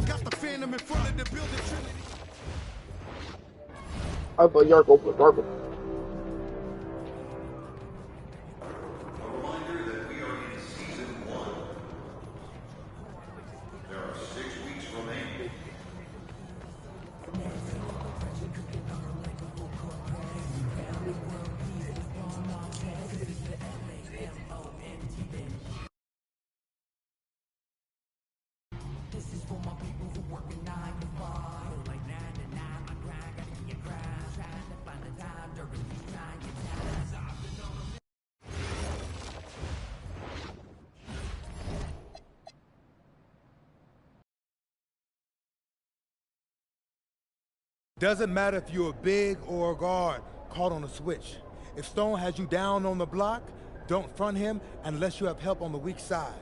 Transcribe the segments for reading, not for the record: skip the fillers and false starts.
Got the Phantom in front of the building. I thought Yarko put Yarko. Doesn't matter if you're a big or a guard caught on a switch. If Stone has you down on the block, don't front him unless you have help on the weak side.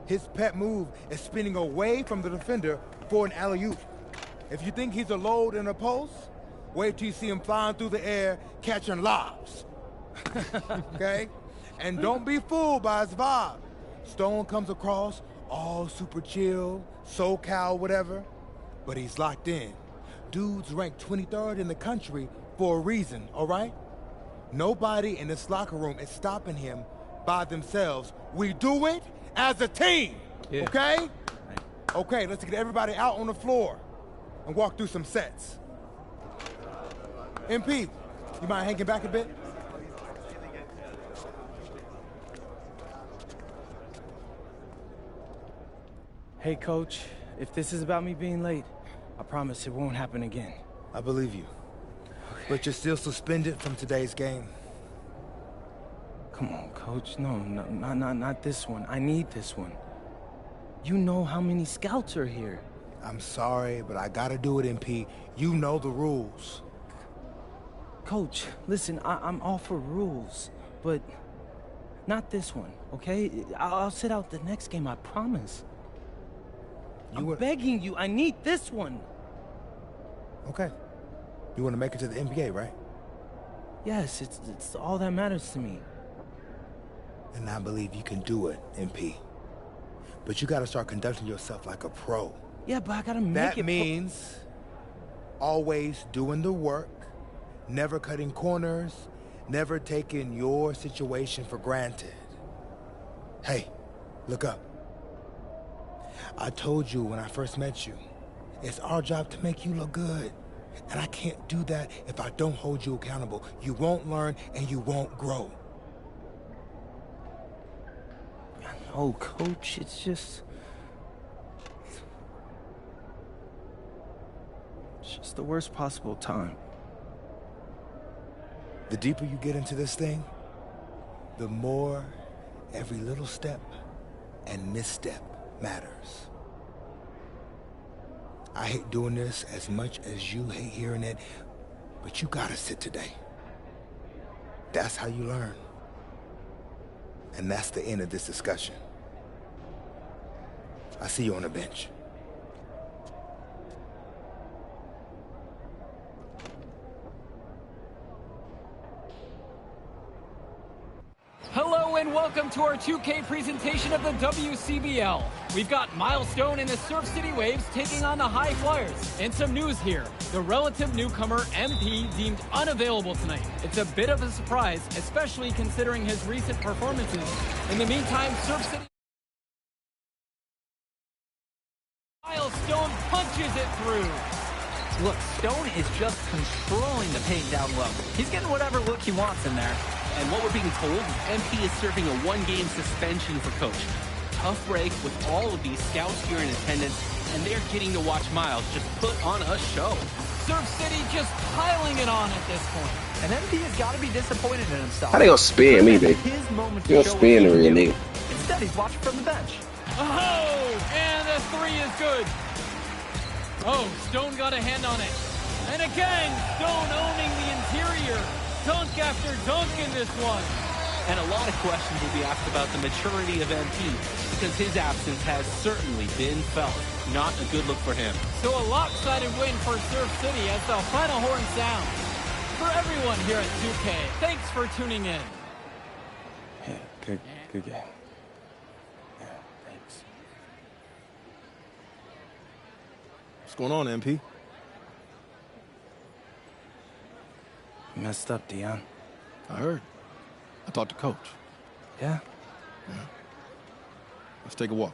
His pet move is spinning away from the defender for an alley-oop. If you think he's a load in a post, wait till you see him flying through the air catching lobs. Okay? And don't be fooled by his vibe. Stone comes across all super chill, SoCal, whatever, but he's locked in. Dude's ranked 23rd in the country for a reason, all right? Nobody in this locker room is stopping him by themselves. We do it as a team, okay? Right. Okay, let's get everybody out on the floor and walk through some sets. MP, you mind hanging back a bit? Hey, Coach, if this is about me being late, I promise it won't happen again. I believe you. Okay. But you're still suspended from today's game. Come on, Coach. No, not this one. I need this one. You know how many scouts are here. I'm sorry, but I gotta do it, MP. You know the rules. Coach, listen, I'm all for rules, but not this one, okay? I'll sit out the next game, I promise. I'm begging you, I need this one. Okay. You want to make it to the NBA, right? Yes, it's all that matters to me. And I believe you can do it, MP. But you got to start conducting yourself like a pro. Yeah, but I got to make it. That means always doing the work, never cutting corners, never taking your situation for granted. Hey, look up. I told you when I first met you, it's our job to make you look good. And I can't do that if I don't hold you accountable. You won't learn and you won't grow. No, Coach, it's just the worst possible time. The deeper you get into this thing, the more every little step and misstep matters. I hate doing this as much as you hate hearing it, but you gotta sit today. That's how you learn. And that's the end of this discussion. I see you on the bench. Hello and welcome to our 2K presentation of the WCBL. We've got Milestone and the Surf City Waves taking on the High Flyers. And some news here. The relative newcomer, MP, deemed unavailable tonight. It's a bit of a surprise, especially considering his recent performances. In the meantime, Surf City... Milestone punches it through. Look, Stone is just controlling the paint down low. He's getting whatever look he wants in there. And what we're being told, MP is serving a one-game suspension for Coach. Tough break with all of these scouts here in attendance. and they're getting to watch Miles just put on a show. Surf City just piling it on at this point. And MP has got to be disappointed in himself. How they gonna spin me, baby? His moment You to gonna show spin what the he real can do. nigga. Instead, he's watching from the bench. Oh, and the three is good. Oh, Stone got a hand on it. And again, Stone owning the interior. Dunk after dunk in this one. And a lot of questions will be asked about the maturity of MP, because his absence has certainly been felt. Not a good look for him. So a lopsided win for Surf City as the final horn sounds. For everyone here at 2K, thanks for tuning in. Yeah, good game. Yeah, thanks. What's going on, MP? You messed up, Dion. I heard. I talked to Coach. Yeah? Let's take a walk.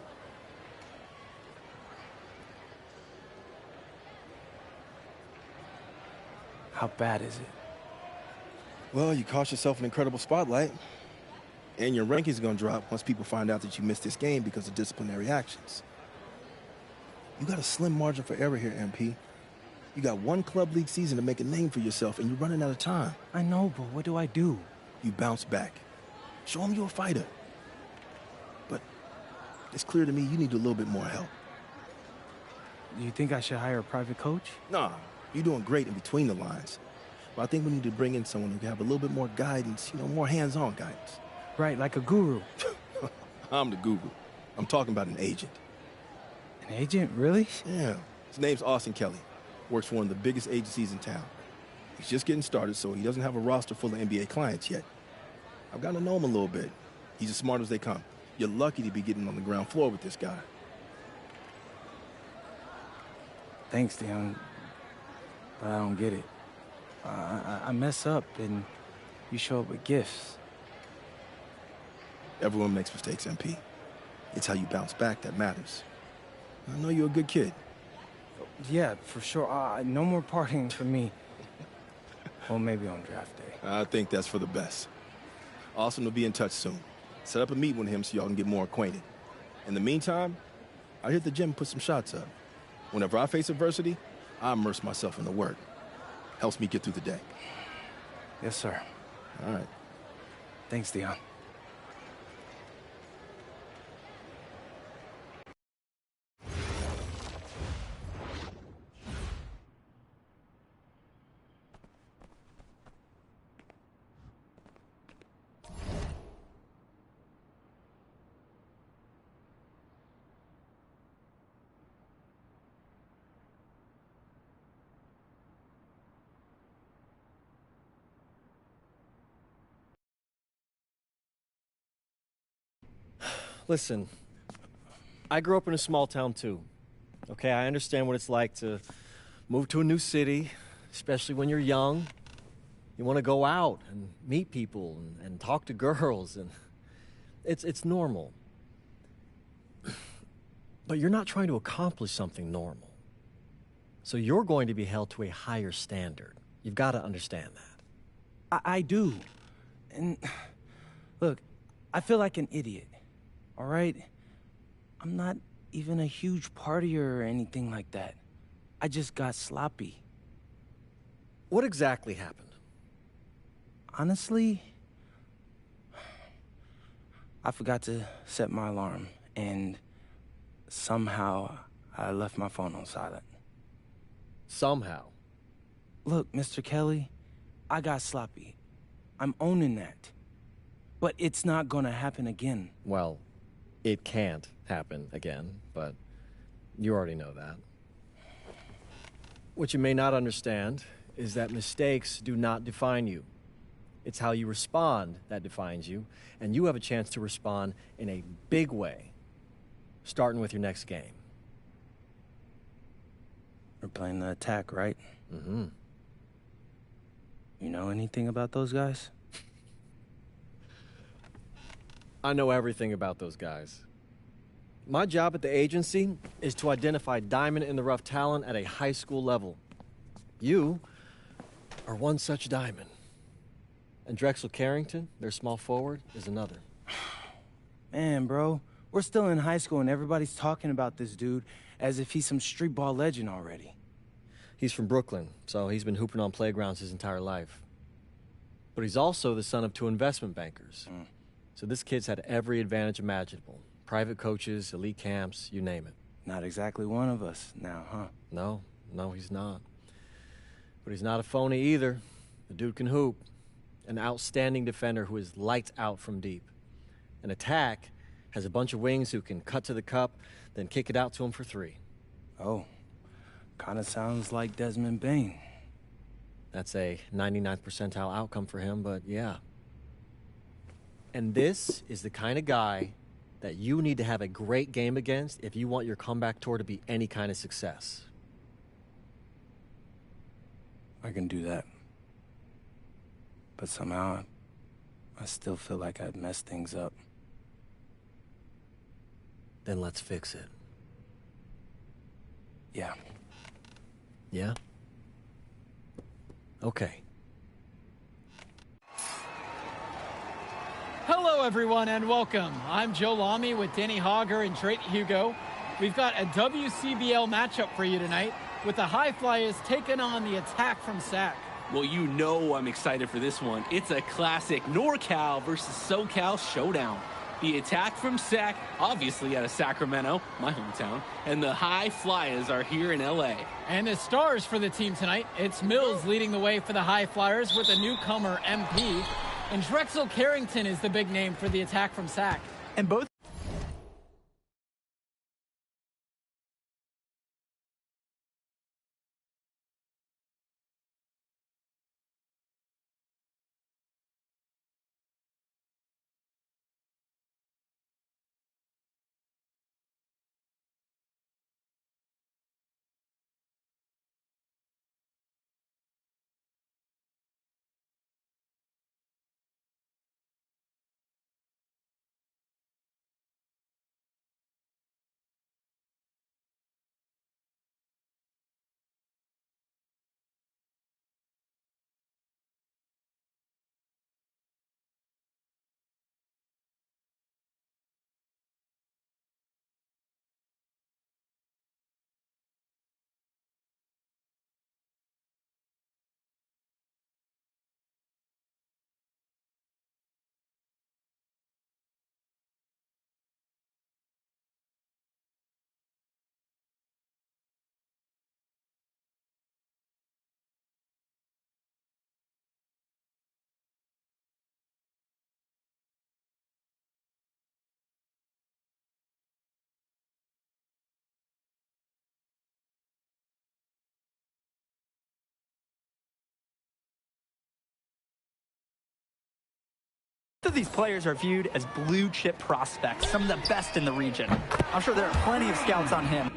How bad is it? Well, you cost yourself an incredible spotlight. And your rankings are going to drop once people find out that you missed this game because of disciplinary actions. You got a slim margin for error here, MP. You got one club league season to make a name for yourself, and you're running out of time. I know, but what do I do? You bounce back. Show them you're a fighter. But it's clear to me you need a little bit more help. Do you think I should hire a private coach? Nah, you're doing great in between the lines. But I think we need to bring in someone who can have a little bit more guidance, more hands-on guidance. Right, like a guru. I'm the guru. I'm talking about an agent. An agent, really? Yeah. His name's Austin Kelly. Works for one of the biggest agencies in town. He's just getting started, so he doesn't have a roster full of NBA clients yet. I've gotten to know him a little bit. He's as smart as they come. You're lucky to be getting on the ground floor with this guy. Thanks, Dion. But I don't get it. I mess up, and you show up with gifts. Everyone makes mistakes, MP. It's how you bounce back that matters. I know you're a good kid. Yeah, for sure. No more partying for me. Well, maybe on draft day. I think that's for the best. Austin will be in touch soon. Set up a meeting with him so y'all can get more acquainted. In the meantime, I hit the gym and put some shots up. Whenever I face adversity, I immerse myself in the work. Helps me get through the day. Yes, sir. All right. Thanks, Dion. Listen, I grew up in a small town too. Okay, I understand what it's like to move to a new city, especially when you're young. You want to go out and meet people and talk to girls, and it's normal. But you're not trying to accomplish something normal. So you're going to be held to a higher standard. You've got to understand that. I do. And look, I feel like an idiot. All right? I'm not even a huge partier or anything like that. I just got sloppy. What exactly happened? Honestly, I forgot to set my alarm, and somehow I left my phone on silent. Somehow. Look, Mr. Kelly, I got sloppy. I'm owning that. But it's not gonna happen again. Well, it can't happen again, but you already know that. What you may not understand is that mistakes do not define you. It's how you respond that defines you, and you have a chance to respond in a big way, starting with your next game. We're playing the attack, right? Mm-hmm. You know anything about those guys? I know everything about those guys. My job at the agency is to identify diamond-in-the-rough talent at a high school level. You are one such diamond. And Drexel Carrington, their small forward, is another. Man, bro, we're still in high school and everybody's talking about this dude, as if he's some street ball legend already. He's from Brooklyn, so he's been hooping on playgrounds his entire life. But he's also the son of 2 investment bankers. So this kid's had every advantage imaginable. Private coaches, elite camps, you name it. Not exactly one of us now, huh? No, he's not. But he's not a phony either. The dude can hoop. An outstanding defender who is lights out from deep. An attack has a bunch of wings who can cut to the cup, then kick it out to him for 3. Oh, kind of sounds like Desmond Bain. That's a 99th percentile outcome for him, but yeah. And this is the kind of guy that you need to have a great game against if you want your comeback tour to be any kind of success. I can do that. But somehow, I still feel like I'd messed things up. Then let's fix it. Yeah. Yeah? Okay. Hello, everyone, and welcome. I'm Joe Lamy with Danny Hogger and Drake Hugo. We've got a WCBL matchup for you tonight with the High Flyers taking on the Attack from SAC. Well, you know I'm excited for this one. It's a classic NorCal versus SoCal showdown. The Attack from SAC, obviously out of Sacramento, my hometown, and the High Flyers are here in LA. And the stars for the team tonight, it's Mills leading the way for the High Flyers with a newcomer, MP. And Drexel Carrington is the big name for the Attack from SAC. And both of these players are viewed as blue chip prospects, some of the best in the region. I'm sure there are plenty of scouts on him.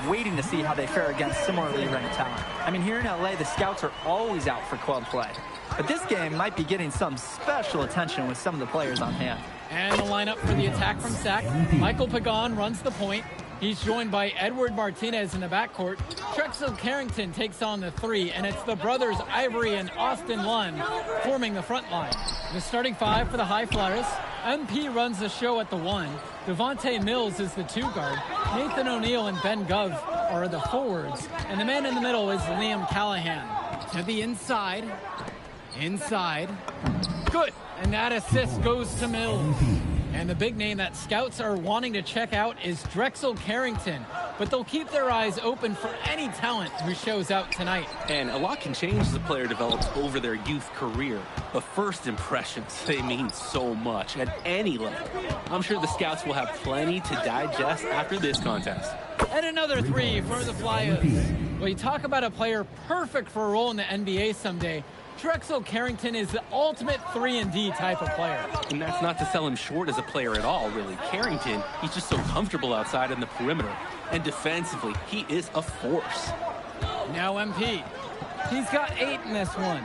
waiting to see how they fare against similarly ranked talent. I mean, here in LA, the scouts are always out for club play. But this game might be getting some special attention with some of the players on hand. And the lineup for the attack from Sac. Michael Pagan runs the point. He's joined by Edward Martinez in the backcourt. Drexel Carrington takes on the 3, and it's the brothers Ivory and Austin Lund forming the front line. The starting 5 for the High Flyers. MP runs the show at the 1. Devontae Mills is the 2 guard. Nathan O'Neill and Ben Gov are the forwards. And the man in the middle is Liam Callahan. To the inside. Inside. Good. And that assist goes to Mills. And the big name that scouts are wanting to check out is Drexel Carrington. But they'll keep their eyes open for any talent who shows out tonight. And a lot can change as a player develops over their youth career. But first impressions, they mean so much at any level. I'm sure the scouts will have plenty to digest after this contest. And another 3 for the Flyers. Well, you talk about a player perfect for a role in the NBA someday. Drexel Carrington is the ultimate 3-and-D type of player. And that's not to sell him short as a player at all, really. Carrington, he's just so comfortable outside in the perimeter. And defensively, he is a force. Now MP. He's got 8 in this one.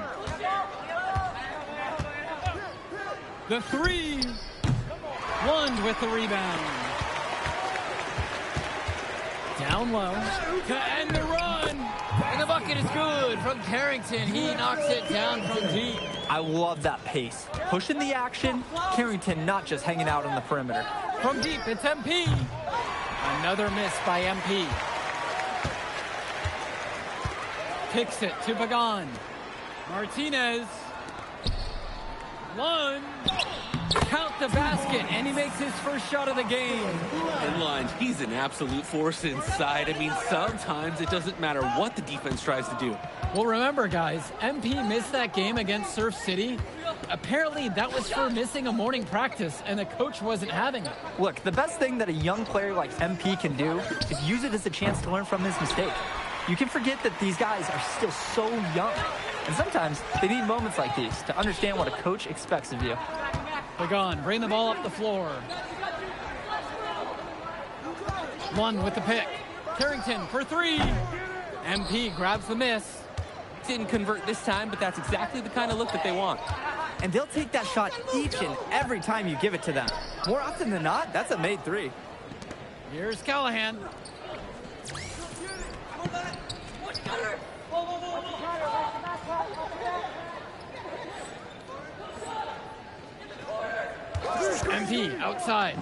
The 3. Lund with the rebound. Down low to end the run. And the bucket is good from Carrington. He knocks it down from deep. I love that pace. Pushing the action, Carrington not just hanging out on the perimeter. From deep, it's MP. Another miss by MP. Kicks it to Pagan. Martinez. Lund. Count the basket, and he makes his first shot of the game. And Lund, he's an absolute force inside. I mean, sometimes it doesn't matter what the defense tries to do. Well, remember, guys, MP missed that game against Surf City. Apparently, that was for missing a morning practice, and the coach wasn't having it. Look, the best thing that a young player like MP can do is use it as a chance to learn from his mistake. You can forget that these guys are still so young. And sometimes they need moments like these to understand what a coach expects of you. Pagan, bring the ball up the floor. Lund with the pick. Carrington for 3. MP grabs the miss. Didn't convert this time, but that's exactly the kind of look that they want. And they'll take that shot each and every time you give it to them. More often than not, that's a made 3. Here's Callahan. MP outside.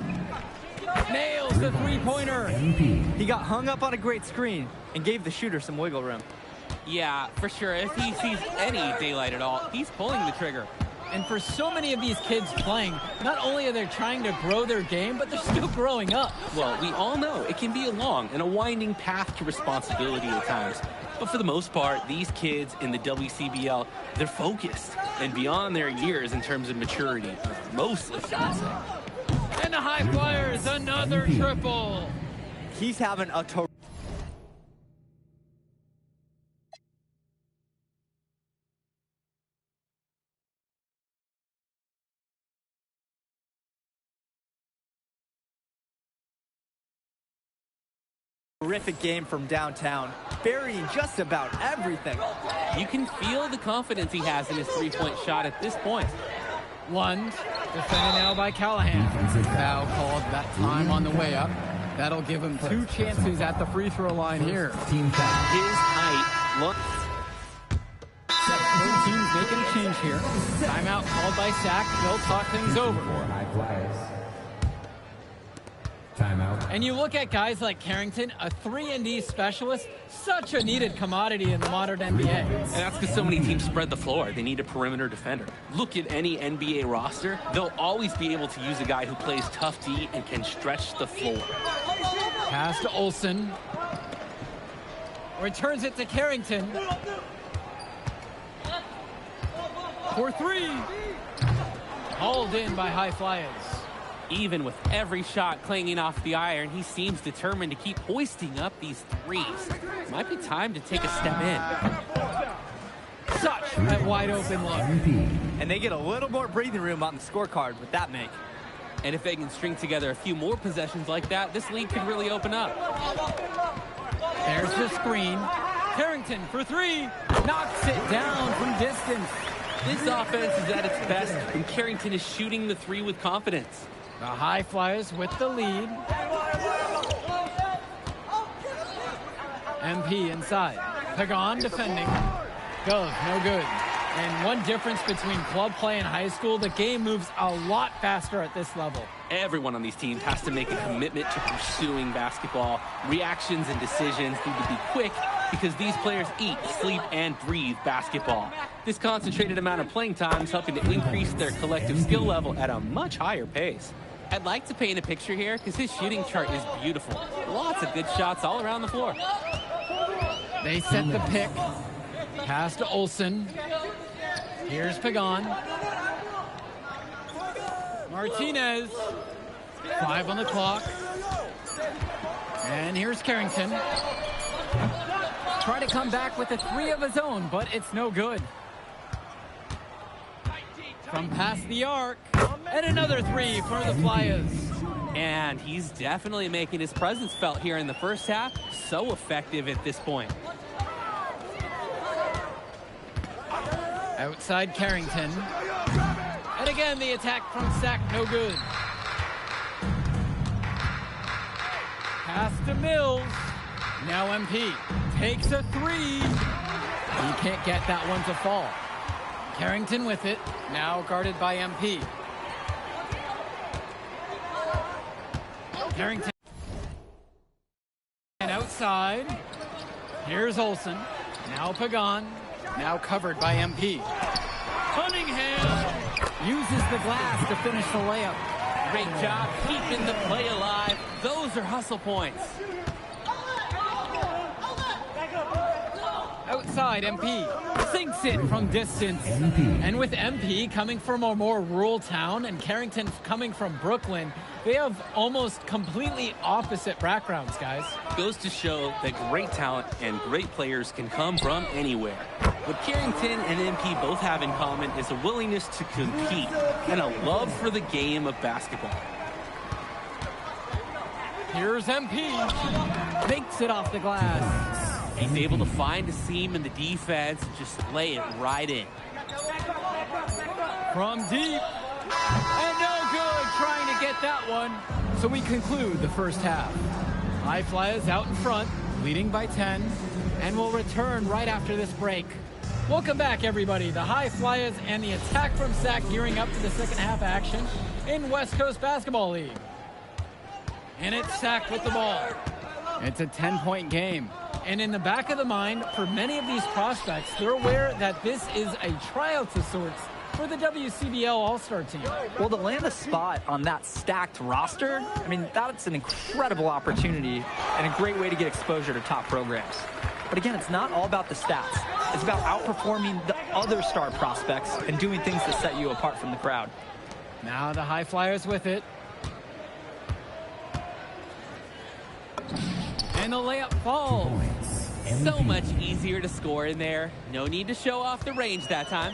Nails the 3-pointer. He got hung up on a great screen and gave the shooter some wiggle room. Yeah, for sure. If he sees any daylight at all, he's pulling the trigger. And for so many of these kids playing, not only are they trying to grow their game, but they're still growing up. Well, we all know it can be a long and a winding path to responsibility at times. But for the most part, these kids in the WCBL, they're focused and beyond their years in terms of maturity. Mostly, I would say. And the High Flyers, another triple. He's having a terrific game from downtown, burying just about everything. You can feel the confidence he has in his three-point shot at this point. Lund, defended now by Callahan. Foul called that time on the way up. That'll give him 2 chances at the free throw line here. His height, look. Both teams making a change here. Timeout called by Sac. They'll talk things over. Timeout. And you look at guys like Carrington, a 3-and-D specialist, such a needed commodity in the modern NBA. And that's because so many teams spread the floor. They need a perimeter defender. Look at any NBA roster. They'll always be able to use a guy who plays tough D and can stretch the floor. Pass to Olsen. Returns it to Carrington. For 3. Hauled in by High Flyers. Even with every shot clanging off the iron, he seems determined to keep hoisting up these threes. Might be time to take a step in. Such a wide open look. And they get a little more breathing room on the scorecard with that make. And if they can string together a few more possessions like that, this lead could really open up. a screen. Carrington for three. Knocks it down from distance. This offense is at its best when Carrington is shooting the three with confidence. The High Flyers with the lead. MP inside. Pagan defending. Goes, no good. And one difference between club play and high school, the game moves a lot faster at this level. Everyone on these teams has to make a commitment to pursuing basketball. Reactions and decisions need to be quick because these players eat, sleep, and breathe basketball. This concentrated amount of playing time is helping to increase their collective skill level at a much higher pace. I'd like to paint a picture here because his shooting chart is beautiful. Lots of good shots all around the floor. They set the pick. Pass to Olsen. Here's Pagan. Martinez. 5 on the clock. And here's Carrington. Try to come back with a three of his own, but it's no good. From past the arc. And another three for the Flyers. And he's definitely making his presence felt here in the first half. So effective at this point. Outside Carrington. And again, the attack from Sack, no good. Pass to Mills. Now MP takes a three. He can't get that one to fall. Carrington with it, now guarded by MP. Carrington. And outside. Here's Olsen. Now Pagan. Now covered by MP. Cunningham uses the glass to finish the layup. Great job keeping the play alive. Those are hustle points. Outside MP sinks it from distance. And with MP coming from a more rural town and Carrington coming from Brooklyn, they have almost completely opposite backgrounds, guys. Goes to show that great talent and great players can come from anywhere. What Carrington and MP both have in common is a willingness to compete and a love for the game of basketball. Here's MP. Makes it off the glass. He's able to find a seam in the defense and just lay it right in. From deep. And no good trying to get that one. So we conclude the first half. High Flyers out in front, leading by 10. And we'll return right after this break. Welcome back, everybody. The High Flyers and the attack from Sac gearing up to the second half action in West Coast Basketball League. And it's Sac with the ball. It's a 10-point game. And in the back of the mind, for many of these prospects, they're aware that this is a tryout of sorts for the WCBL All-Star team. Well, to land a spot on that stacked roster, I mean, that's an incredible opportunity and a great way to get exposure to top programs. But again, it's not all about the stats. It's about outperforming the other star prospects and doing things that set you apart from the crowd. Now the High Flyers with it. And the layup falls. So much easier to score in there. No need to show off the range that time.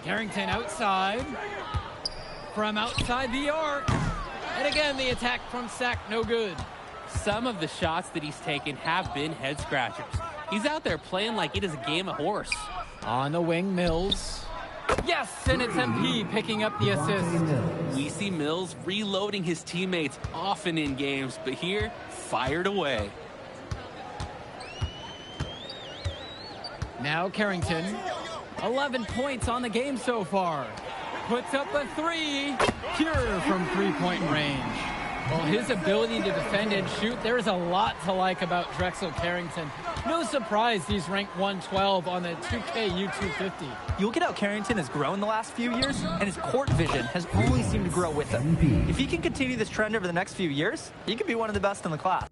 Carrington outside. From outside the arc. And again, the attack from Sac, no good. Some of the shots that he's taken have been head scratchers. He's out there playing like it is a game of horse. On the wing, Mills. Yes, and it's MP picking up the assist. We see Mills reloading his teammates often in games, but here, fired away. Now Carrington, 11 points on the game so far. Puts up a three, pure from three-point range. Well, his ability to defend and shoot, there's a lot to like about Drexel Carrington. No surprise he's ranked 112 on the 2K U250. You look at how Carrington has grown the last few years, and his court vision has only seemed to grow with him. If he can continue this trend over the next few years, he could be one of the best in the class.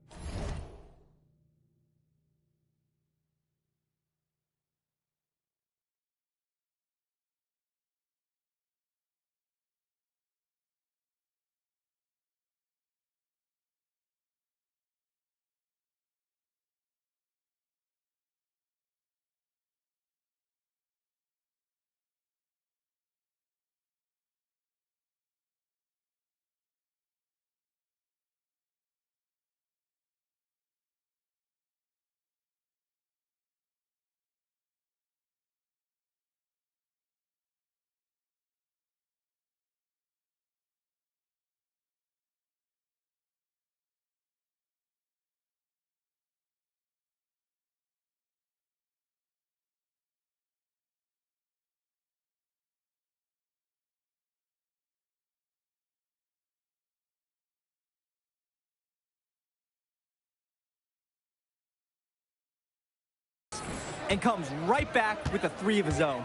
and comes right back with a 3 of his own.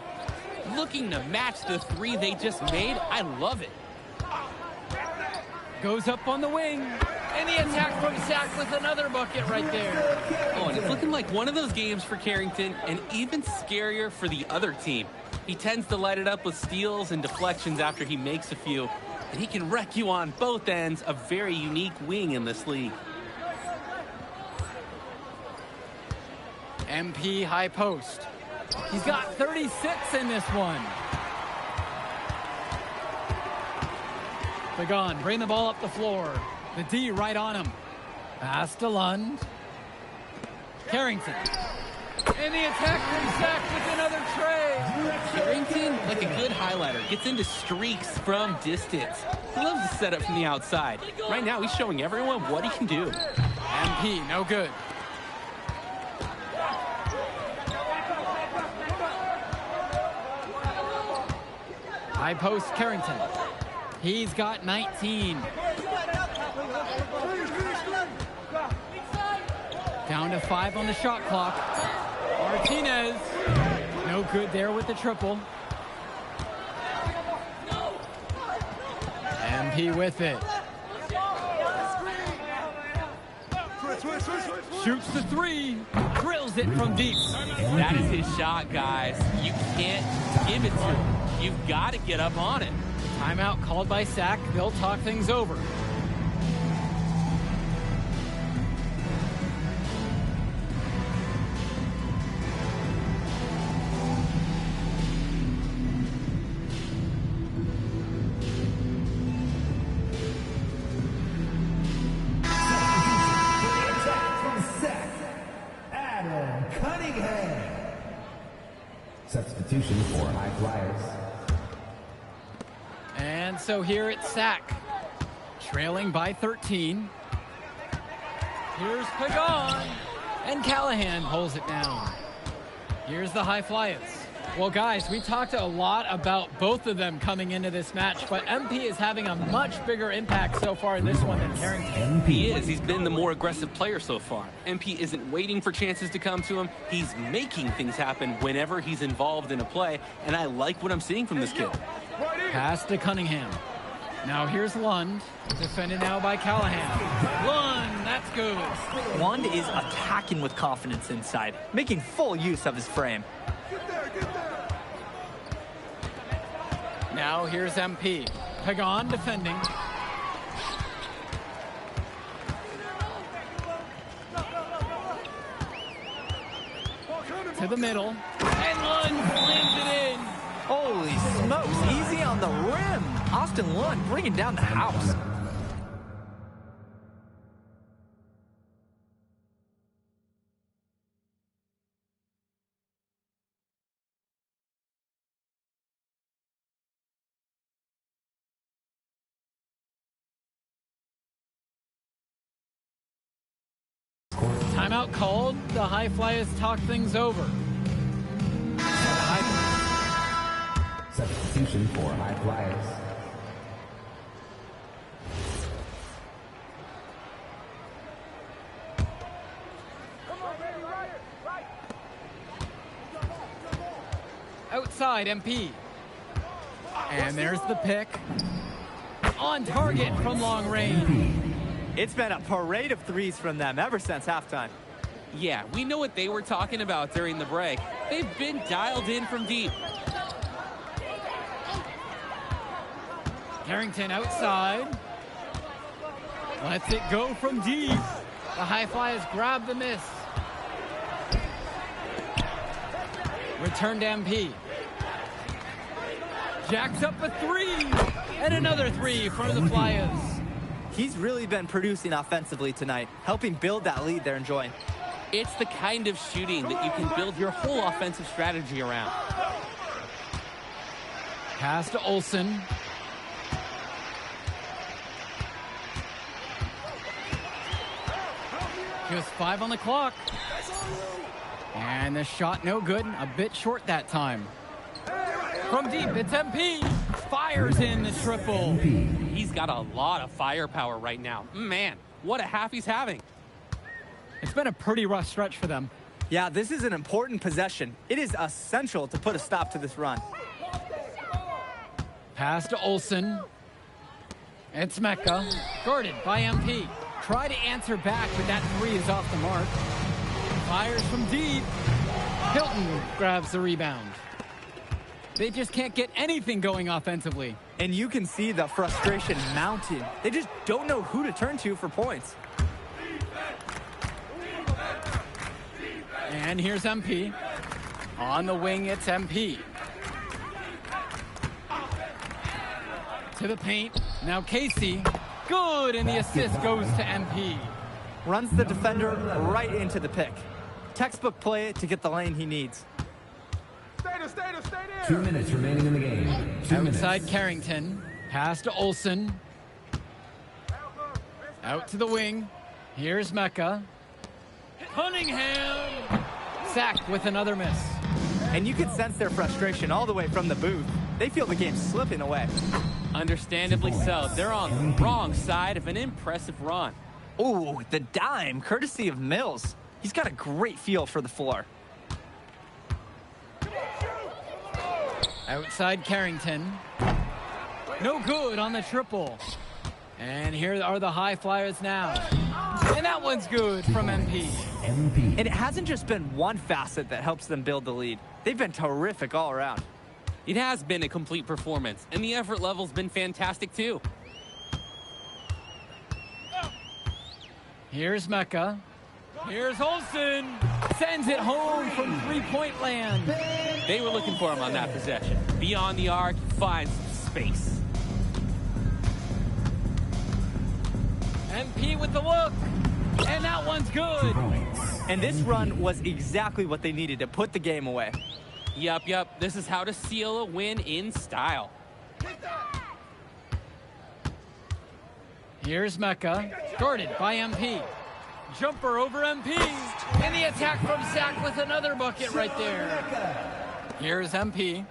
Looking to match the 3 they just made. I love it. Goes up on the wing. And the attack from Sack with another bucket right there. Oh, and it's looking like one of those games for Carrington, and even scarier for the other team. He tends to light it up with steals and deflections after he makes a few. And he can wreck you on both ends. A very unique wing in this league. MP high post. He's got 36 in this one. Pagan, bring the ball up the floor. The D right on him. Pass to Lund. Carrington. And the attack from Sack with another tray. Carrington, like a good highlighter, gets into streaks from distance. He loves to set up from the outside. Right now, he's showing everyone what he can do. MP, no good. High post, Carrington. He's got 19. Down to 5 on the shot clock. Martinez. No good there with the triple. MP with it. Shoots the 3. Drills it from deep. That is his shot, guys. You can't give it to him. You've got to get up on it. Timeout called by Sack. They'll talk things over. Substitution for High Flyers. And so here it's Sack, trailing by 13. Here's Pagan, and Callahan pulls it down. Here's the High Flyers. Well, guys, we talked a lot about both of them coming into this match, but MP is having a much bigger impact so far in this one than Carrington. He is. He's been the more aggressive player so far. MP isn't waiting for chances to come to him. He's making things happen whenever he's involved in a play, and I like what I'm seeing from this kid. Pass to Cunningham. Now here's Lund, defended now by Callahan. Lund, that's good. Lund is attacking with confidence inside, making full use of his frame. Now here's MP. Pagan defending. To the middle. And Lund slams it in. Holy smokes, easy on the rim. Austin Lund bringing down the house. Timeout called. The High Flyers talk things over. Substitution for High Flyers. Outside, MP. And there's the pick. On target from long range. It's been a parade of threes from them ever since halftime. Yeah, we know what they were talking about during the break. They've been dialed in from deep. Carrington outside. Lets it go from deep. The High Flyers grab the miss. Return to MP. Jacks up a 3. And another 3 for the Flyers. He's really been producing offensively tonight, helping build that lead they're enjoying. It's the kind of shooting that you can build your whole offensive strategy around. Pass to Olsen. Just 5 on the clock. And the shot no good. A bit short that time. From deep, it's MP. Fires in the triple. He's got a lot of firepower right now. Man, what a half he's having. It's been a pretty rough stretch for them. Yeah, this is an important possession. It is essential to put a stop to this run. Pass to Olsen. It's Mecca, guarded by MP. Try to answer back, but that three is off the mark. Fires from deep. Hilton grabs the rebound. They just can't get anything going offensively. And you can see the frustration mounting. They just don't know who to turn to for points. And here's MP. On the wing, it's MP. To the paint. Now Casey. Good, and the assist goes to MP. Runs the defender right into the pick. Textbook play to get the lane he needs. 2 minutes remaining in the game. 2 minutes. Outside Carrington. Pass to Olsen. Out to the wing. Here's Mecca. Cunningham. Sacked with another miss. And you can sense their frustration all the way from the booth. They feel the game slipping away. Understandably so. They're on the wrong side of an impressive run. Ooh, the dime, courtesy of Mills. He's got a great feel for the floor. Outside Carrington. No good on the triple. And here are the high flyers now. And that one's good from MP. And it hasn't just been one facet that helps them build the lead. They've been terrific all around. It has been a complete performance, and the effort level's been fantastic too. Here's Mecca. Here's Olsen. Sends it home from three-point land. They were looking for him on that possession. Beyond the arc, finds space. MP with the look. And that one's good. And this run was exactly what they needed to put the game away. Yup. This is how to seal a win in style. Here's Mecca, guarded by MP. Jumper over MP. And the attack from Sack with another bucket right there. Here's MP.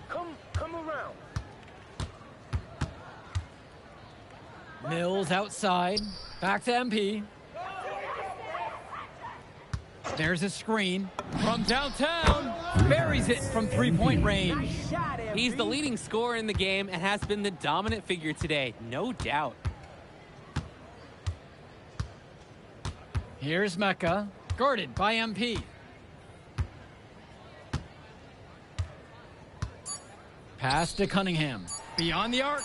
Come around. Mills outside. Back to MP. There's a screen from downtown. Buries it from three-point range. He's the leading scorer in the game and has been the dominant figure today, no doubt. Here's Mecca, guarded by MP. Pass to Cunningham. Beyond the arc.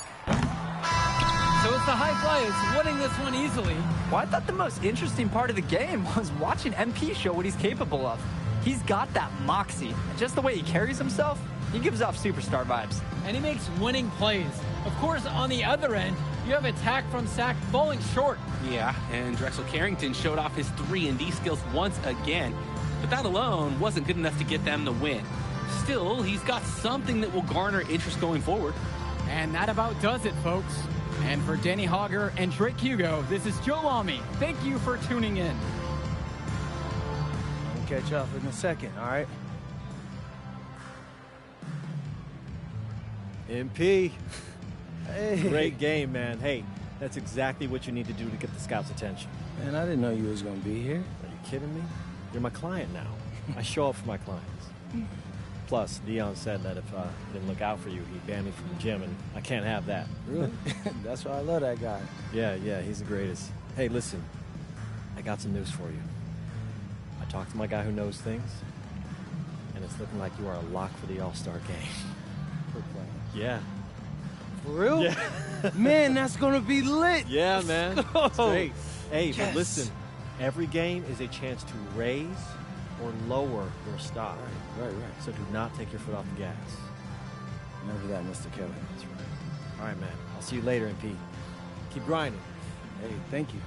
So it's the high flyers winning this one easily. Well, I thought the most interesting part of the game was watching MP show what he's capable of. He's got that moxie, and just the way he carries himself, he gives off superstar vibes. And he makes winning plays. Of course, on the other end, you have attack from Sack falling short. Yeah, and Drexel Carrington showed off his 3-and-D skills once again. But that alone wasn't good enough to get them the win. Still, he's got something that will garner interest going forward. And that about does it, folks. And for Danny Hogger and Drake Hugo, this is Joe Lamy. Thank you for tuning in. We'll catch up in a second, all right? MP. Hey. Great game, man. Hey, that's exactly what you need to do to get the scouts' attention. Man, I didn't know you was gonna be here. Are you kidding me? You're my client now. I show up for my clients. Plus, Dion said that if I didn't look out for you, he'd ban me from the gym, and I can't have that. Really? That's why I love that guy. Yeah, he's the greatest. Hey, listen, I got some news for you. I talked to my guy who knows things, and it's looking like you are a lock for the All-Star game. Yeah. For real? Yeah. Man, that's gonna be lit. Yeah, man. It's great. Hey, Yes. but listen, every game is a chance to raise or lower your stock. Right. So do not take your foot off the gas. Remember that, Mr. Kelly. That's right. All right, man. I'll see you later, MP. Keep grinding. Hey, thank you.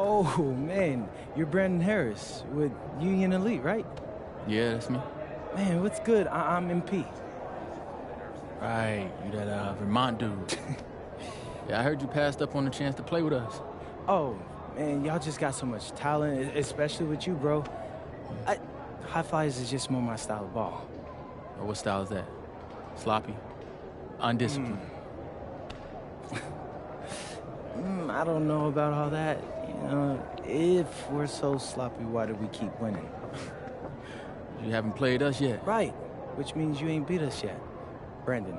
Oh, man, you're Brandon Harris with Union Elite, right? Yeah, that's me. Man, what's good? I'm MP. Right, you that Vermont dude. Yeah, I heard you passed up on the chance to play with us. Oh, man, y'all just got so much talent, especially with you, bro. High Flyers is just more my style of ball. Or what style is that? Sloppy? Undisciplined? I don't know about all that. You know, if we're so sloppy, why do we keep winning? You haven't played us yet. Right, which means you ain't beat us yet, Brandon.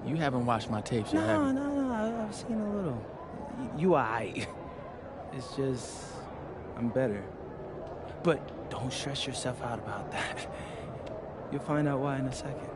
You haven't watched my tapes yet, have you? No, I've seen a little. You aight. It's just, I'm better. But don't stress yourself out about that. You'll find out why in a second.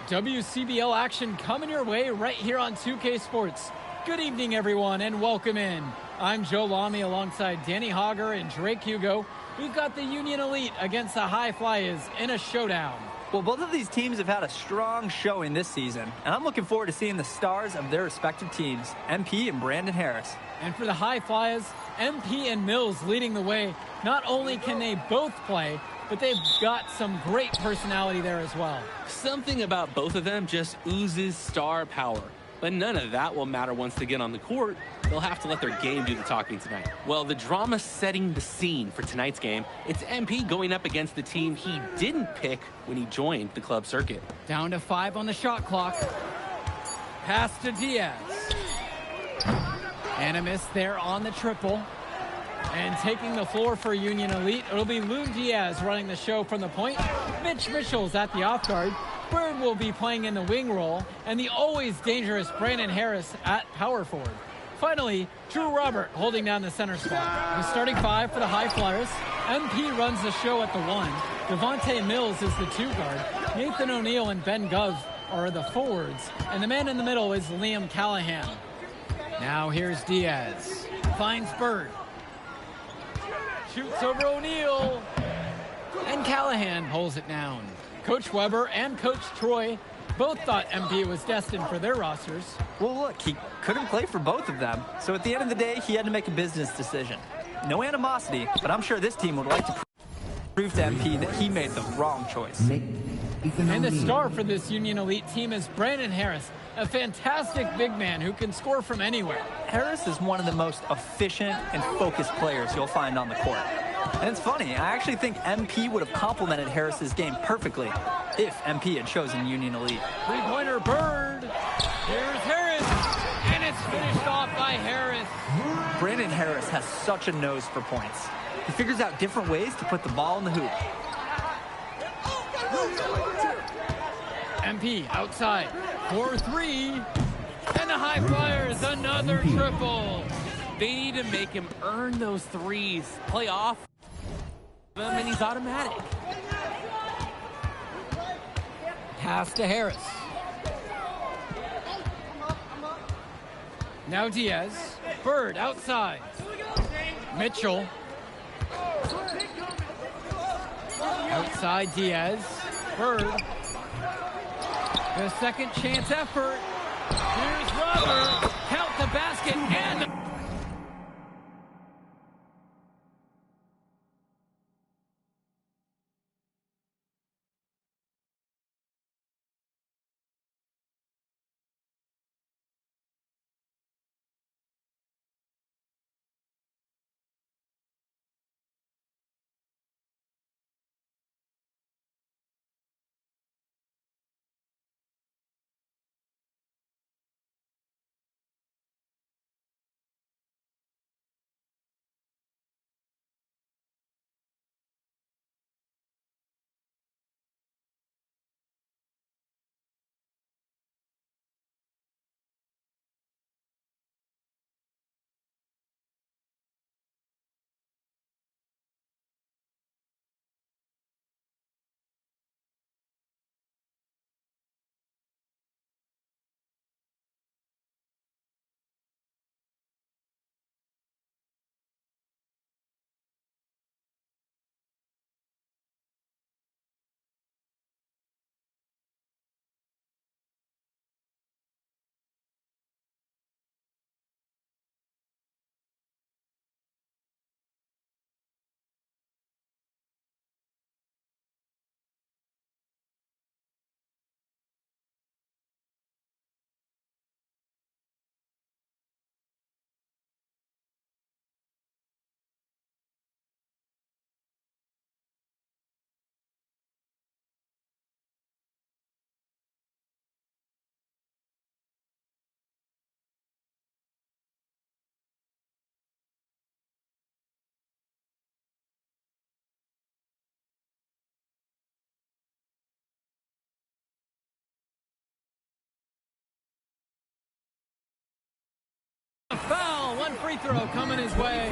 WCBL action coming your way right here on 2K Sports. Good evening, everyone, and welcome in. I'm Joe Lamy alongside Danny Hogger and Drake Hugo. We've got the Union Elite against the High Flyers in a showdown. Well, both of these teams have had a strong showing this season, and I'm looking forward to seeing the stars of their respective teams, MP and Brandon Harris. And for the High Flyers, MP and Mills leading the way. Not only can they both play, but they've got some great personality there as well. Something about both of them just oozes star power. But none of that will matter once they get on the court. They'll have to let their game do the talking tonight. Well, the drama setting the scene for tonight's game, it's MP going up against the team he didn't pick when he joined the club circuit. Down to 5 on the shot clock. Pass to Diaz. Animus there on the triple. And taking the floor for Union Elite, it'll be Loon Diaz running the show from the point. Mitch Mitchell's at the off guard. Bird will be playing in the wing role, and the always dangerous Brandon Harris at power forward. Finally, Drew Robert holding down the center spot. The starting 5 for the High Flyers. MP runs the show at the 1. Devontae Mills is the 2 guard. Nathan O'Neill and Ben Gov are the forwards, and the man in the middle is Liam Callahan. Now here's Diaz. Finds Bird. Shoots over O'Neill. And Callahan pulls it down. Coach Weber and Coach Troy both thought MP was destined for their rosters. Well, look, he couldn't play for both of them. So at the end of the day, he had to make a business decision. No animosity, but I'm sure this team would like to prove to MP that he made the wrong choice. And the star for this Union Elite team is Brandon Harris, a fantastic big man who can score from anywhere. Harris is one of the most efficient and focused players you'll find on the court. And it's funny, I actually think MP would have complemented Harris's game perfectly if MP had chosen Union Elite. Three-pointer Bird. Here's Harris. And it's finished off by Harris. Brandon Harris has such a nose for points. He figures out different ways to put the ball in the hoop. MP outside. 4-3. And the High Flyers, another triple. They need to make him earn those threes. Play off him, and he's automatic. Pass to Harris. Now Diaz. Bird outside. Mitchell. Outside Diaz. Bird. The second chance effort. Here's Robert. Count the basket and the free throw coming his way.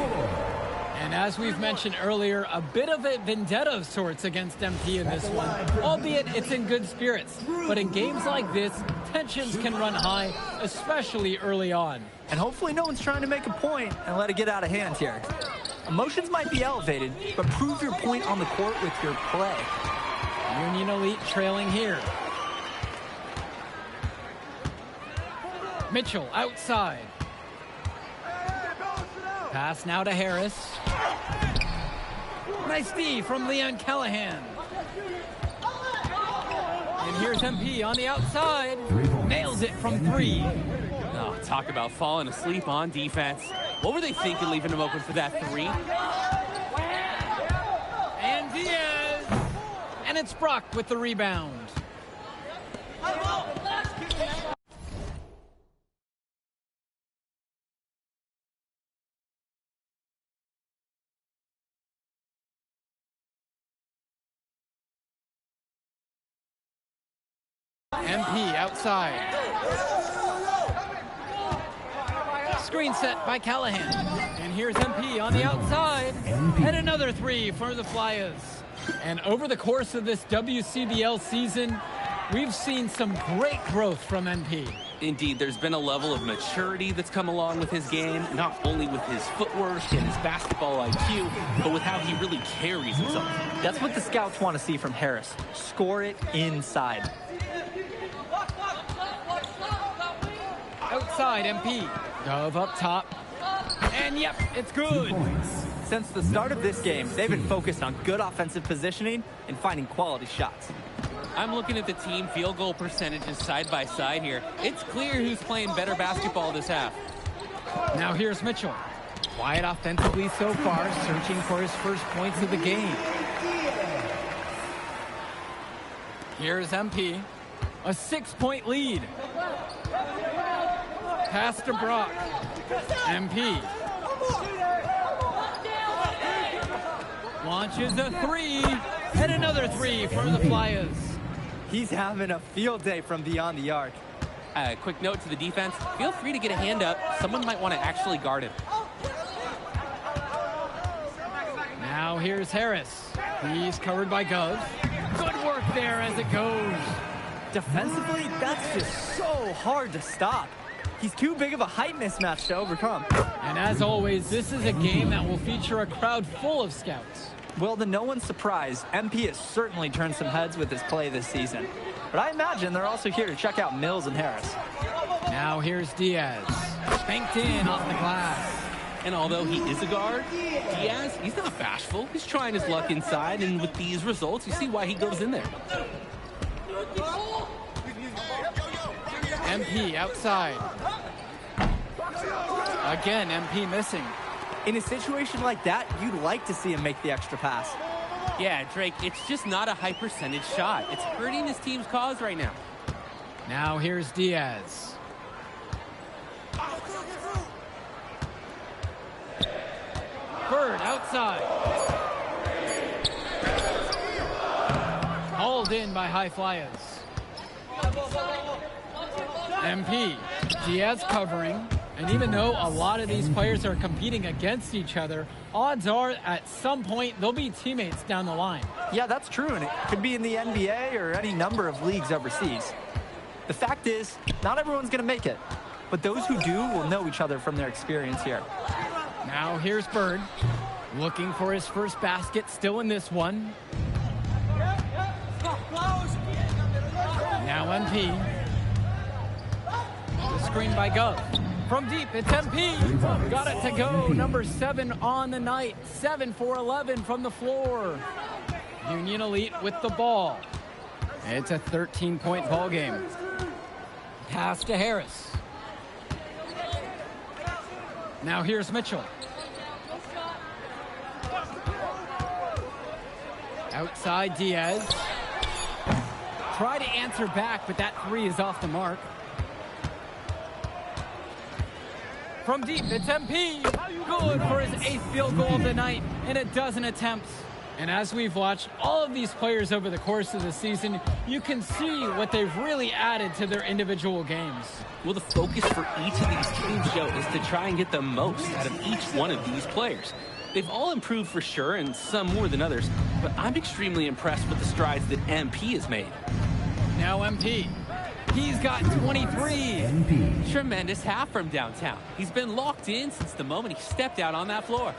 And as we've mentioned earlier, a bit of a vendetta of sorts against MP in this one, albeit it's in good spirits. But in games like this, tensions can run high, especially early on. And hopefully no one's trying to make a point and let it get out of hand here. Emotions might be elevated, but prove your point on the court with your play. Union Elite trailing here. Mitchell outside. Pass now to Harris. Nice D from Leon Callahan. And here's MP on the outside. Nails it from 3. Oh, talk about falling asleep on defense. What were they thinking leaving him open for that 3? And Diaz. And it's Brock with the rebound. MP outside. Screen set by Callahan. And here's MP on the outside. And another 3 for the Flyers. And over the course of this WCBL season, we've seen some great growth from MP. Indeed, there's been a level of maturity that's come along with his game, not only with his footwork and his basketball IQ, but with how he really carries himself. That's what the scouts want to see from Harris. Score it inside. Outside MP. Dove up top. And yep, it's good. Since the start of this game, they've been focused on good offensive positioning and finding quality shots. I'm looking at the team field goal percentages side by side here. It's clear who's playing better basketball this half. Now here's Mitchell. Quiet offensively so far, searching for his first points of the game. Here's MP. A 6-point lead. Pass to Brock. MP. Launches a 3. And another 3 for the Flyers. He's having a field day from beyond the arc. Quick note to the defense. Feel free to get a hand up. Someone might want to actually guard him. Now here's Harris. He's covered by Gov. Good work there as it goes. Defensively, that's just so hard to stop. He's too big of a height mismatch to overcome. And as always, this is a game that will feature a crowd full of scouts. Well, to no one's surprise, MP has certainly turned some heads with his play this season. But I imagine they're also here to check out Mills and Harris. Now here's Diaz. Banked in off the glass. And although he is a guard, Diaz, he's not bashful. He's trying his luck inside, and with these results, you see why he goes in there. MP outside. Again, MP missing. In a situation like that, you'd like to see him make the extra pass. Yeah, Drake, it's just not a high percentage shot. It's hurting his team's cause right now. Now here's Diaz. Bird outside. Hauled in by High Flyers. MP. Diaz covering. And even though a lot of these players are competing against each other, odds are at some point they'll be teammates down the line. Yeah, that's true, and it could be in the NBA or any number of leagues overseas. The fact is, not everyone's going to make it, but those who do will know each other from their experience here. Now here's Bird, looking for his first basket, still in this one. Now MP. The screen by Gov. From deep, it's MP. Got it to go. Number 7 on the night. 7 for 11 from the floor. Union Elite with the ball. It's a 13-point ball game. Pass to Harris. Now here's Mitchell. Outside Diaz. Try to answer back, but that 3 is off the mark. From deep, it's MP. Good for his 8th field goal of the night, and a dozen attempts. And as we've watched all of these players over the course of the season, you can see what they've really added to their individual games. Well, the focus for each of these teams, Joe, is to try and get the most out of each one of these players. They've all improved for sure, and some more than others, but I'm extremely impressed with the strides that MP has made. Now MP. He's got 23. MP. Tremendous half from downtown. He's been locked in since the moment he stepped out on that floor.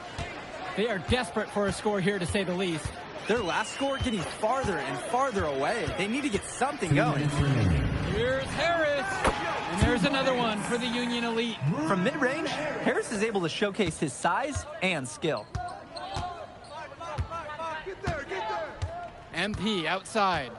They are desperate for a score here, to say the least. Their last score getting farther and farther away. They need to get something going. Here's Harris. And there's another one for the Union Elite. From mid-range, Harris is able to showcase his size and skill. MP outside.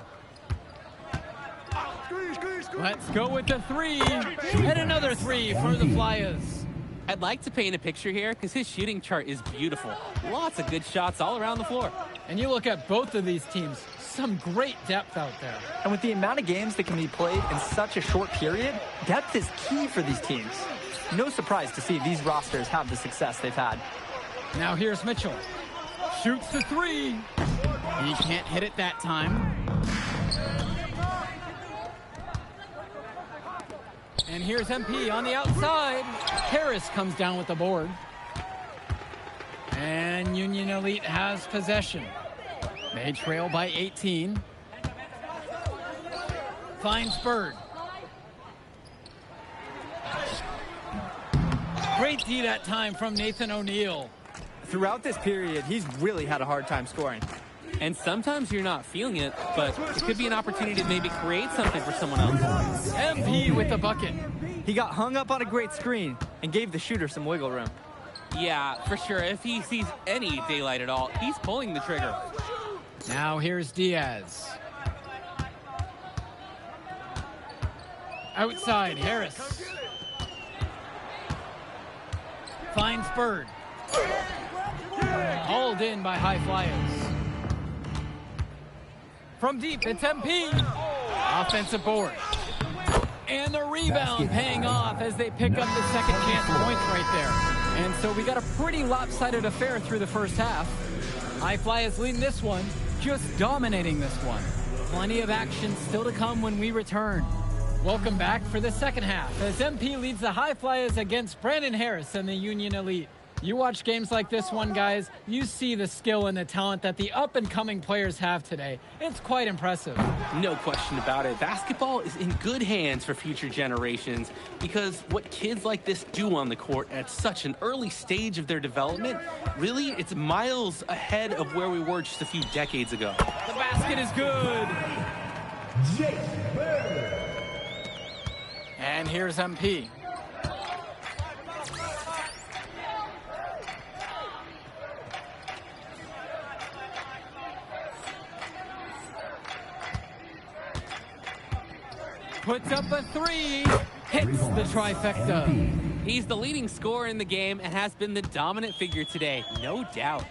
Let's go with the three. And another three for the Flyers. I'd like to paint a picture here because his shooting chart is beautiful. Lots of good shots all around the floor. And you look at both of these teams, some great depth out there. And with the amount of games that can be played in such a short period, depth is key for these teams. No surprise to see these rosters have the success they've had. Now here's Mitchell. Shoots the three. He can't hit it that time. And here's MP on the outside. Harris comes down with the board. And Union Elite has possession. They trail by 18. Finds Bird. Great D that time from Nathan O'Neal. Throughout this period, he's really had a hard time scoring. And sometimes you're not feeling it, but it could be an opportunity to maybe create something for someone else. MP with the bucket. He got hung up on a great screen and gave the shooter some wiggle room. Yeah, for sure. If he sees any daylight at all, he's pulling the trigger. Now here's Diaz. Outside, Harris. Finds Bird. Hauled in by High Flyers. From deep, it's MP. Offensive board. And the rebound paying off as they pick up the second chance points right there. And so we got a pretty lopsided affair through the first half. High Flyers leading this one, just dominating this one. Plenty of action still to come when we return. Welcome back for the second half as MP leads the High Flyers against Brandon Harris and the Union Elite. You watch games like this one, guys, you see the skill and the talent that the up-and-coming players have today. It's quite impressive. No question about it. Basketball is in good hands for future generations because what kids like this do on the court at such an early stage of their development, really, it's miles ahead of where we were just a few decades ago. The basket is good. And here's MP. Puts up a three, hits the trifecta. He's the leading scorer in the game and has been the dominant figure today, no doubt.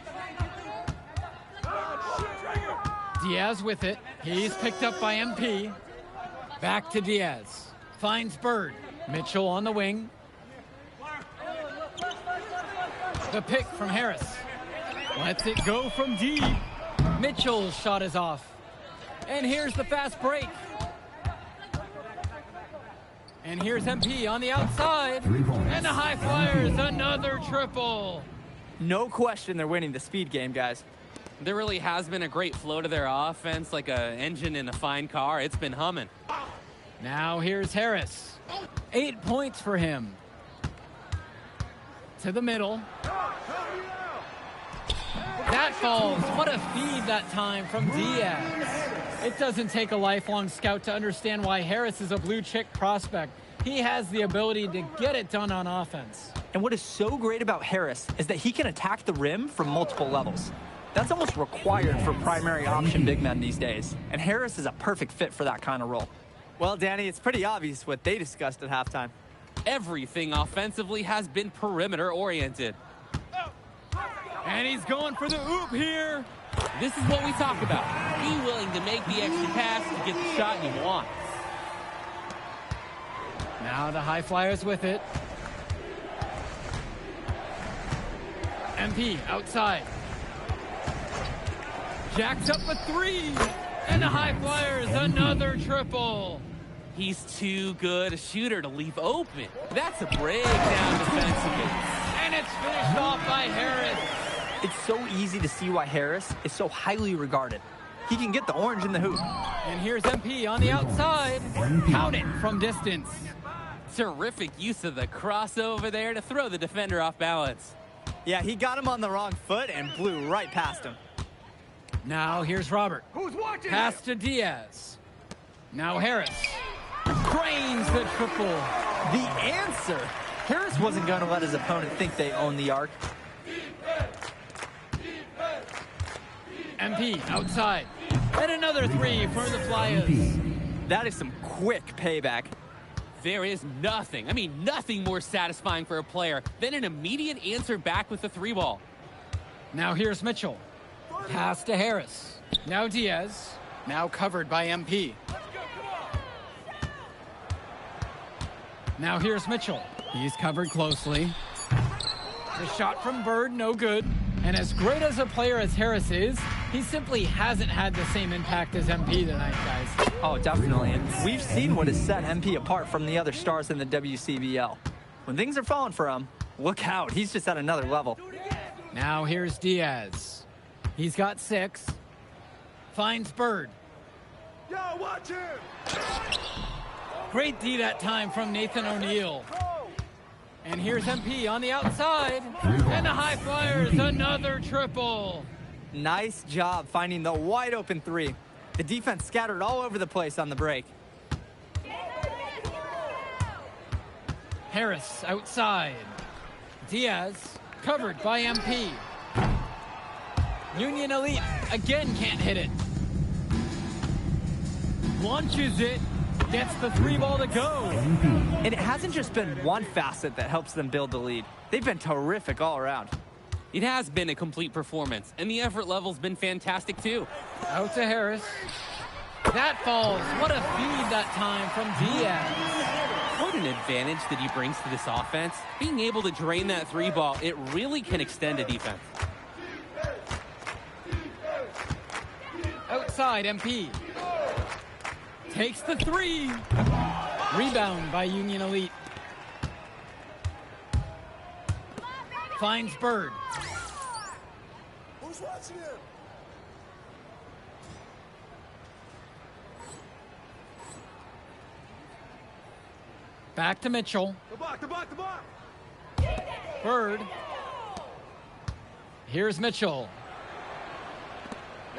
Diaz with it. He's picked up by MP. Back to Diaz. Finds Bird. Mitchell on the wing. The pick from Harris. Lets it go from deep. Mitchell's shot is off. And here's the fast break. And here's MP on the outside. And the High Flyers, another triple. No question they're winning the speed game, guys. There really has been a great flow to their offense, like an engine in a fine car. It's been humming. Now here's Harris. 8 points for him. To the middle. That falls. What a feed that time from Diaz. It doesn't take a lifelong scout to understand why Harris is a blue chip prospect. He has the ability to get it done on offense. And what is so great about Harris is that he can attack the rim from multiple levels. That's almost required for primary option big men these days. And Harris is a perfect fit for that kind of role. Well, Danny, it's pretty obvious what they discussed at halftime. Everything offensively has been perimeter oriented. And he's going for the oop here. This is what we talk about. Be willing to make the extra pass to get the shot you want. Now the High Flyers with it. MP outside. Jacks up a 3. And the High Flyers, another triple. He's too good a shooter to leave open. That's a breakdown defensively. And it's finished off by Harris. It's so easy to see why Harris is so highly regarded. He can get the orange in the hoop. And here's MP on the outside. Count it from distance. Terrific use of the crossover there to throw the defender off balance. Yeah, he got him on the wrong foot and blew right past him. Now here's Robert. Who's watching? Pass to Diaz. Now Harris. Cranes the triple. The answer. Harris wasn't going to let his opponent think they own the arc. MP outside. And another 3 for the Flyers. That is some quick payback. There is nothing, I mean nothing more satisfying for a player than an immediate answer back with the 3-ball. Now here's Mitchell. Pass to Harris. Now Diaz. Now covered by MP. Now here's Mitchell. He's covered closely. The shot from Bird, no good. And as great as a player as Harris is, he simply hasn't had the same impact as MP tonight, guys. Oh, definitely. And we've seen what has set MP apart from the other stars in the WCBL. When things are falling for him, look out. He's just at another level. Now here's Diaz. He's got 6. Finds Bird. Yo, watch him! Great D that time from Nathan O'Neill. And here's MP on the outside. And the High Flyers, another triple. Nice job finding the wide open 3. The defense scattered all over the place on the break. Harris outside. Diaz covered by MP. Union Elite again can't hit it. Launches it. Gets the 3-ball to go. And it hasn't just been one facet that helps them build the lead. They've been terrific all around. It has been a complete performance, and the effort level's been fantastic too. Out to Harris. That falls. What a feed that time from Diaz. What an advantage that he brings to this offense. Being able to drain that 3-ball, it really can extend a defense. Outside, MP. Takes the 3. Rebound by Union Elite. Finds Bird. Who's watching him? Back to Mitchell. The block, the block, the block! Bird. Here's Mitchell.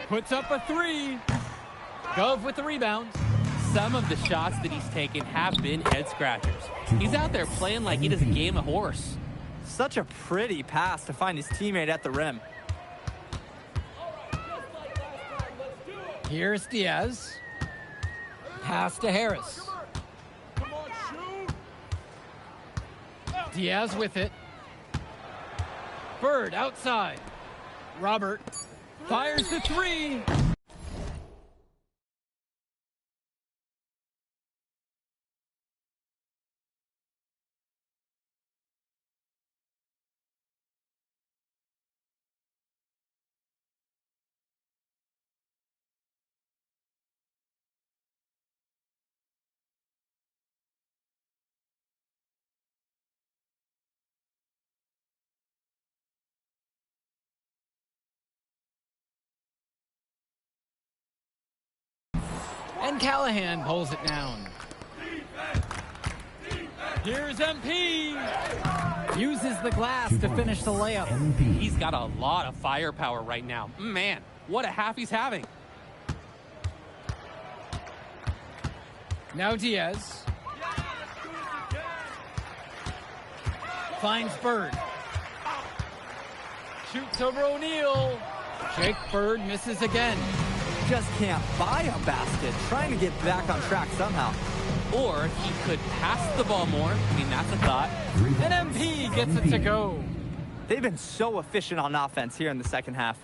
Puts up a 3. Gove with the rebound. Some of the shots that he's taken have been head scratchers. He's out there playing like it is a game of horse. Such a pretty pass to find his teammate at the rim. Here's Diaz. Pass to Harris. Diaz with it. Bird outside. Robert fires the 3. And Callahan pulls it down. Here's MP. Uses the glass to finish the layup. He's got a lot of firepower right now. Man, what a half he's having. Now Diaz. Finds Bird. Shoots over O'Neill. Jake Bird misses again. Just can't buy a basket, trying to get back on track somehow. Or he could pass the ball more. I mean, that's a thought. And MP gets it to go. They've been so efficient on offense here in the second half.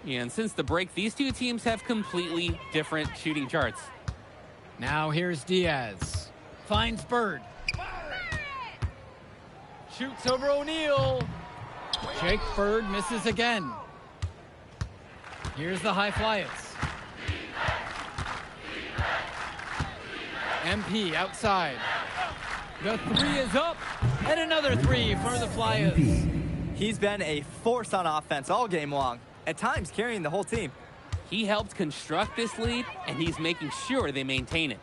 And since the break, these two teams have completely different shooting charts. Now here's Diaz. Finds Bird. Shoots over O'Neill. Jake Bird misses again. Here's the high flyers. MP outside. The three is up, and another three for the Flyers. He's been a force on offense all game long, at times carrying the whole team. He helped construct this lead, and he's making sure they maintain it.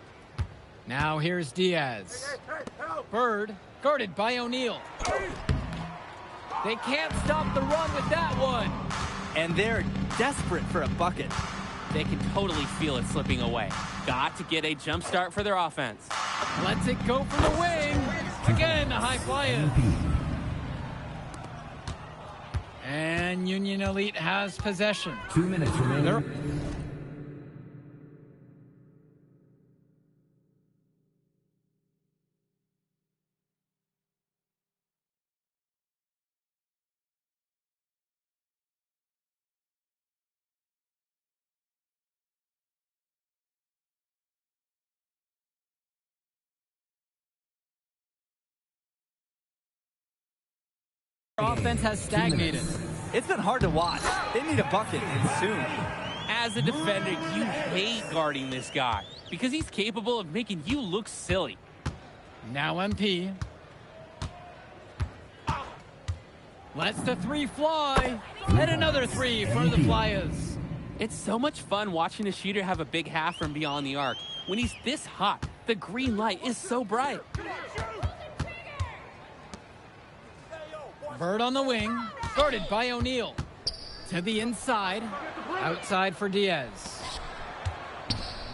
Now here's Diaz. Bird, guarded by O'Neal. They can't stop the run with that one. And they're desperate for a bucket. They can totally feel it slipping away. Got to get a jump start for their offense. Lets it go from the wing. Again, the high Flyers. And Union Elite has possession. 2 minutes remaining. Offense has stagnated. It's been hard to watch. They need a bucket, and soon. As a defender, you hate guarding this guy because he's capable of making you look silly. Now MP. Lets the three fly. And another three for the Flyers. It's so much fun watching a shooter have a big half from beyond the arc. When he's this hot, the green light is so bright. Bird on the wing, guarded by O'Neal. To the inside, outside for Diaz.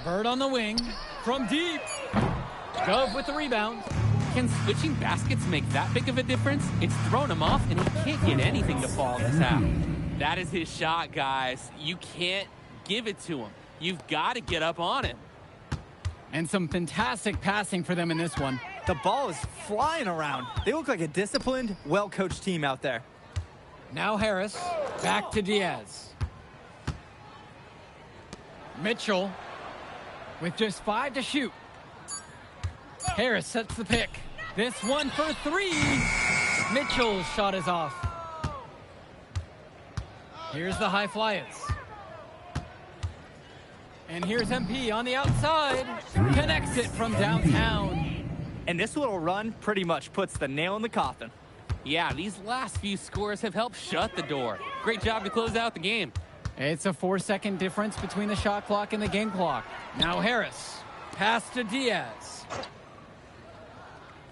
Bird on the wing, from deep. Gove with the rebound. Can switching baskets make that big of a difference? It's thrown him off, and he can't get anything to fall in this half. That is his shot, guys. You can't give it to him. You've got to get up on it. And some fantastic passing for them in this one. The ball is flying around. They look like a disciplined, well-coached team out there. Now Harris, back to Diaz. Mitchell, with just 5 to shoot. Harris sets the pick. This one for three. Mitchell's shot is off. Here's the high Flyers. And here's MP on the outside. Connects it from downtown. And this little run pretty much puts the nail in the coffin. Yeah, these last few scores have helped shut the door. Great job to close out the game. It's a 4-second difference between the shot clock and the game clock. Now Harris. Pass to Diaz.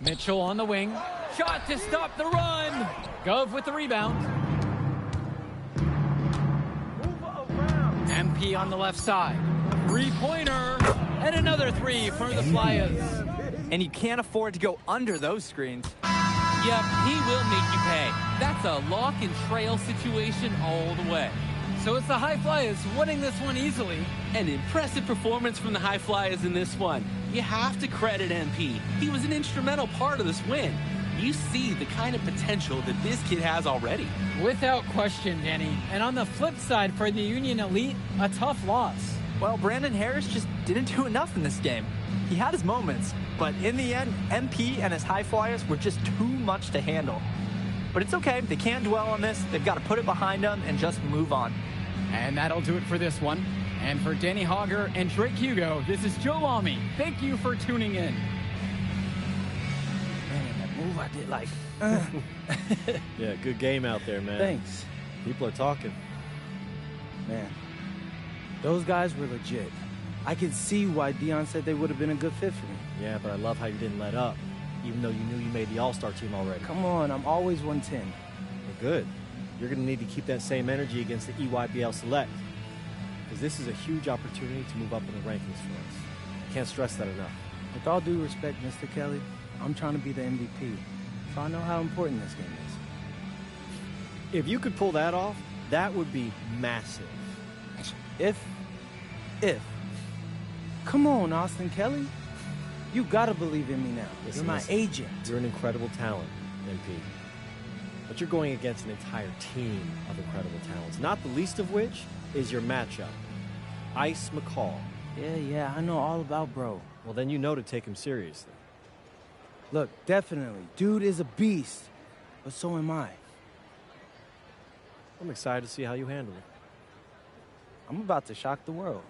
Mitchell on the wing. Shot to stop the run. Gove with the rebound. MP on the left side. Three-pointer. And another three for the Flyers. And you can't afford to go under those screens. Yep, he will make you pay. That's a lock and trail situation all the way. So it's the High Flyers winning this one easily. An impressive performance from the High Flyers in this one. You have to credit MP. He was an instrumental part of this win. You see the kind of potential that this kid has already. Without question, Danny. And on the flip side for the Union Elite, a tough loss. Well, Brandon Harris just didn't do enough in this game. He had his moments, but in the end, MP and his High Flyers were just too much to handle. But it's okay. They can't dwell on this. They've got to put it behind them and just move on. And that'll do it for this one. And for Danny Hogger and Drake Hugo, this is Joe Lamy. Thank you for tuning in. Man, that move I did like... Yeah, good game out there, man. Thanks. People are talking. Man, those guys were legit. I could see why Dion said they would have been a good fit for me. Yeah, but I love how you didn't let up, even though you knew you made the All-Star team already. Come on, I'm always 110. Well, good. You're going to need to keep that same energy against the EYBL Select, because this is a huge opportunity to move up in the rankings for us. Can't stress that enough. With all due respect, Mr. Kelly, I'm trying to be the MVP, so I know how important this game is. If you could pull that off, that would be massive. If. Come on, Austin Kelly. You gotta believe in me now. You're my agent. You're an incredible talent, MP. But you're going against an entire team of incredible talents, not the least of which is your matchup, Ice McCall. Yeah, I know all about bro. Well, then you know to take him seriously. Look, definitely. Dude is a beast, but so am I. I'm excited to see how you handle it. I'm about to shock the world.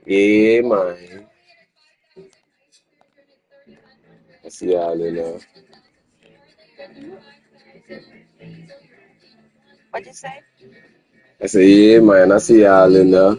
Yeah, man. I see y'all in there. What'd you say? I said, yeah, man. I see y'all in there.